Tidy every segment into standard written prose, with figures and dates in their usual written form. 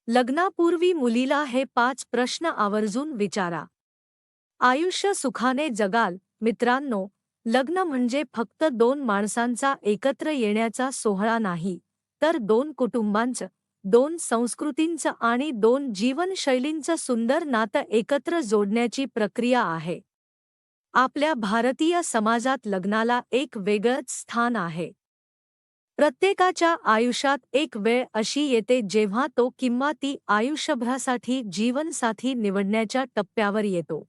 लग्नापूर्वी मुलीला हे 5 प्रश्न आवर्जून विचारा. आयुष्य सुखाने जगाल. मित्रांनो, लग्न म्हणजे फक्त दोन माणसांचा एकत्र येण्याचा सोहळा नाही, तर दोन कुटुंबांचं, दोन संस्कृतींचं आणि दोन जीवनशैलींचं सुंदर नातं एकत्र जोडण्याची प्रक्रिया आहे. आपल्या भारतीय समाजात लग्नाला एक वेगळंच स्थान आहे. प्रत्येकाच्या आयुष्यात एक वेळ अशी येते जेव्हा तो किंवा ती आयुष्यभरासाठी जीवनसाथी निवडण्याच्या टप्प्यावर येतो.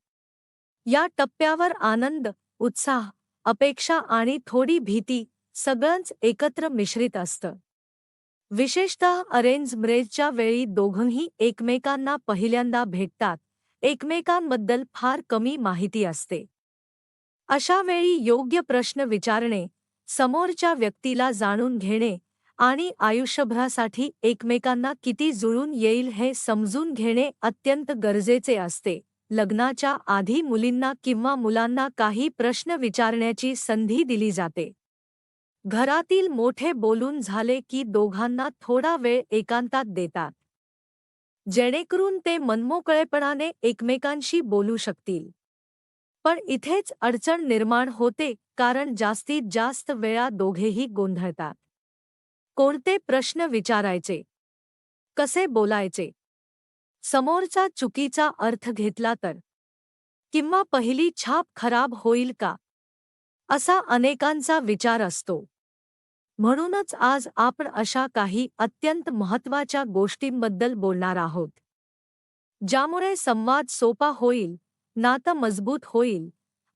या टप्प्यावर आनंद, उत्साह, अपेक्षा आणि थोडी भीती सगळंच एकत्र मिश्रित असतं. विशेषतः अरेंज मॅरेजच्या वेळी दोघंही एकमेकांना पहिल्यांदा भेटतात, एकमेकांबद्दल फार कमी माहिती असते. अशा वेळी योग्य प्रश्न विचारणे, समोरच्या व्यक्तीला जाणून घेणे आणि आयुष्यभरासाठी एकमेकांना किती जुळून येईल हे समजून घेणे अत्यंत गरजेचे असते. लग्नाच्या आधी मुलींना किंवा मुलांना काही प्रश्न विचारण्याची संधी दिली जाते. घरातील मोठे बोलून झाले की दोघांना थोडा वेळ एकांतात देतात, जेणेकरून ते मनमोकळेपणाने एकमेकांशी बोलू शकतील. पण इथेच अडचण निर्माण होते, कारण जास्तीत जास्त वेळा दोघेही गोंधळतात. कोणते प्रश्न विचारायचे? कसे बोलायचे? समोरचा चुकीचा अर्थ घेतला तर? किंवा पहिली छाप खराब होईल का? असा अनेकांचा विचार असतो. म्हणूनच आज आपण अशा काही अत्यंत महत्त्वाच्या गोष्टींबद्दल बोलणार आहोत, ज्यामुळे संवाद सोपा होईल, नातं मजबूत होईल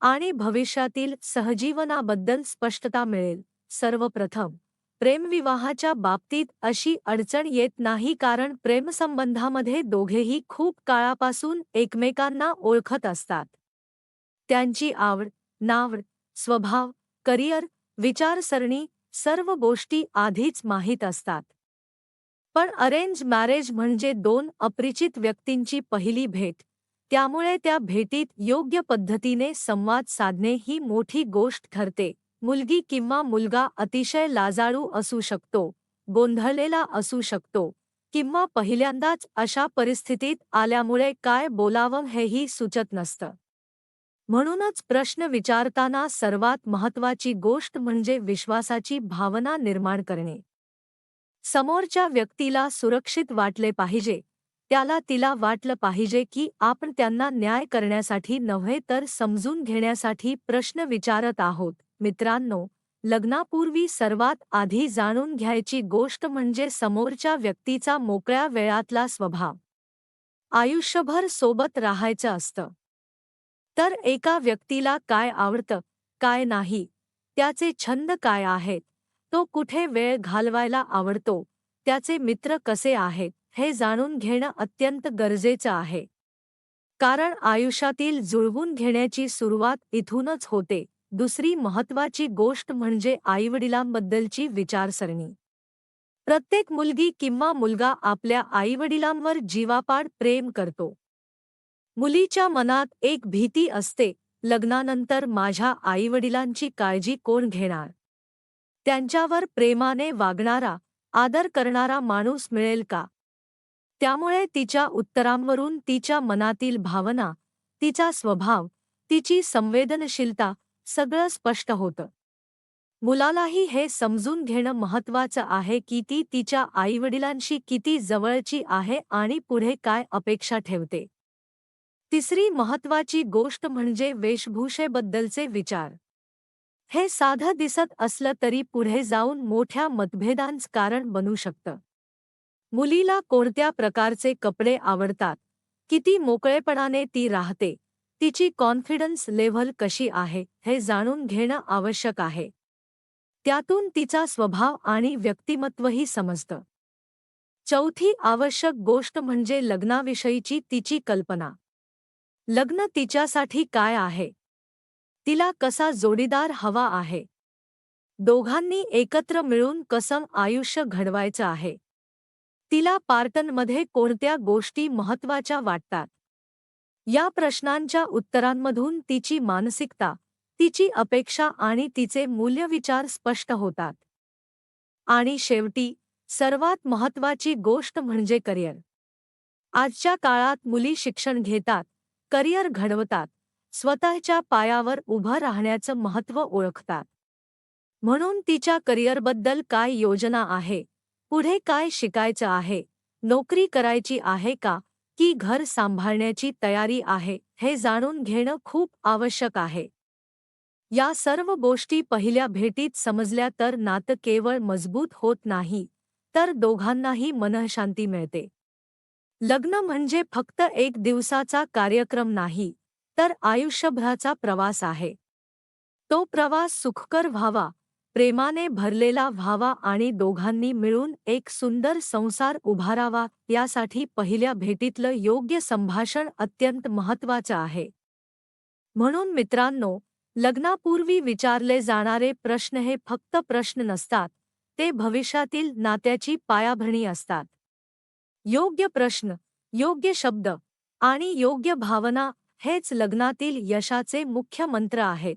आणि भविष्यातील सहजीवनाबद्दल स्पष्टता मिळेल. सर्वप्रथम, प्रेमविवाहाच्या बाबतीत अशी अडचण येत नाही, कारण प्रेमसंबंधामध्ये दोघेही खूप काळापासून एकमेकांना ओळखत असतात. त्यांची आवड, नावड, स्वभाव, करिअर, विचारसरणी सर्व गोष्टी आधीच माहीत असतात. पण अरेंज मॅरेज म्हणजे दोन अपरिचित व्यक्तींची पहिली भेट, त्यामुळे त्या भेटीत योग्य पद्धतीने संवाद साधणे ही मोठी गोष्ट ठरते. मुलगी किंवा मुलगा अतिशय लाजाळू असू शकतो, गोंधळलेला असू शकतो, किंवा पहिल्यांदाच अशा परिस्थितीत आल्यामुळे काय बोलावं हेही सुचत नसतं. म्हणूनच प्रश्न विचारताना सर्वात महत्त्वाची गोष्ट म्हणजे विश्वासाची भावना निर्माण करणे. समोरच्या व्यक्तीला सुरक्षित वाटले पाहिजे, त्याला तिला वाटलं पाहिजे की आपण त्यांना न्याय करण्यासाठी नव्हे तर समजून घेण्यासाठी प्रश्न विचारत आहोत. मित्रांनो, लग्नापूर्वी सर्वात आधी जाणून घ्यायची गोष्ट म्हणजे समोरच्या व्यक्तीचा मोकळ्या वेळातला स्वभाव. आयुष्यभर सोबत राहायचं असतं, तर एका व्यक्तीला काय आवडतं, काय नाही, त्याचे छंद काय आहेत, तो कुठे वेळ घालवायला आवडतो, त्याचे मित्र कसे आहेत, हे जाणून घेणं अत्यंत गरजेचं आहे. कारण आयुष्यातील जुळवून घेण्याची सुरुवात इथूनच होते. दुसरी महत्त्वाची गोष्ट म्हणजे आईवडिलांबद्दलची विचारसरणी. प्रत्येक मुलगी किंवा मुलगा आपल्या आईवडिलांवर जीवापाड प्रेम करतो. मुलीच्या मनात एक भीती असते, लग्नानंतर माझ्या आईवडिलांची काळजी कोण घेणार? त्यांच्यावर प्रेमाने वागणारा, आदर करणारा माणूस मिळेल का? त्यामुळे तिच्या उत्तरांवरून तिच्या मनातील भावना, तिचा स्वभाव, तिची संवेदनशीलता सगळं स्पष्ट होतं. मुलालाही हे समजून घेणं महत्त्वाचं आहे की ती तिच्या आईवडिलांशी किती जवळची आहे आणि पुढे काय अपेक्षा ठेवते. तिसरी महत्त्वाची गोष्ट म्हणजे वेशभूषेबद्दलचे विचार. हे साधं दिसत असलं तरी पुढे जाऊन मोठ्या मतभेदांचं कारण बनू शकतं. मुलीला कोणत्या प्रकारचे कपडे आवडतात, किती मोकळेपणाने ती राहते, तिची कॉन्फिडन्स लेव्हल कशी आहे, हे जाणून घेणं आवश्यक आहे. त्यातून तिचा स्वभाव आणि व्यक्तिमत्वही समजतं. चौथी आवश्यक गोष्ट म्हणजे लग्नाविषयीची तिची कल्पना. लग्न तिच्यासाठी काय आहे? तिला कसा जोडीदार हवा आहे? दोघांनी एकत्र मिळून कसं आयुष्य घडवायचं आहे? तिला पार्टनरमध्ये कोणत्या गोष्टी महत्त्वाच्या वाटतात? या प्रश्नांच्या उत्तरांमधून तिची मानसिकता, तिची अपेक्षा आणि तिचे मूल्यविचार स्पष्ट होतात. आणि शेवटी, सर्वात महत्त्वाची गोष्ट म्हणजे करिअर. आजच्या काळात मुली शिक्षण घेतात, करिअर घडवतात, स्वतःच्या पायावर उभं राहण्याचं महत्त्व ओळखतात. म्हणून तिच्या करिअरबद्दल काय योजना आहे, पुढे काय शिकायचं आहे, नोकरी करायची आहे का, की घर सांभाळण्याची तयारी आहे, हे जाणून घेणं खूप आवश्यक आहे. या सर्व गोष्टी पहिल्या भेटीत समजल्या तर नातं केवळ मजबूत होत नाही, तर दोघांनाही मनःशांती मिळते. लग्न म्हणजे फक्त एक दिवसाचा कार्यक्रम नाही, तर आयुष्यभराचा प्रवास आहे. तो प्रवास सुखकर व्हावा, प्रेमाने भरलेला व्हावा आणि दोघांनी मिळून एक सुंदर संसार उभारावा यासाठी पहिल्या भेटीतलं योग्य संभाषण अत्यंत महत्त्वाचं आहे. म्हणून मित्रांनो, लग्नापूर्वी विचारले जाणारे प्रश्न हे फक्त प्रश्न नसतात, ते भविष्यातील नात्याची पायाभरणी असतात. योग्य प्रश्न, योग्य शब्द आणि योग्य भावना हेच लग्नातील यशाचे मुख्य मंत्र आहेत.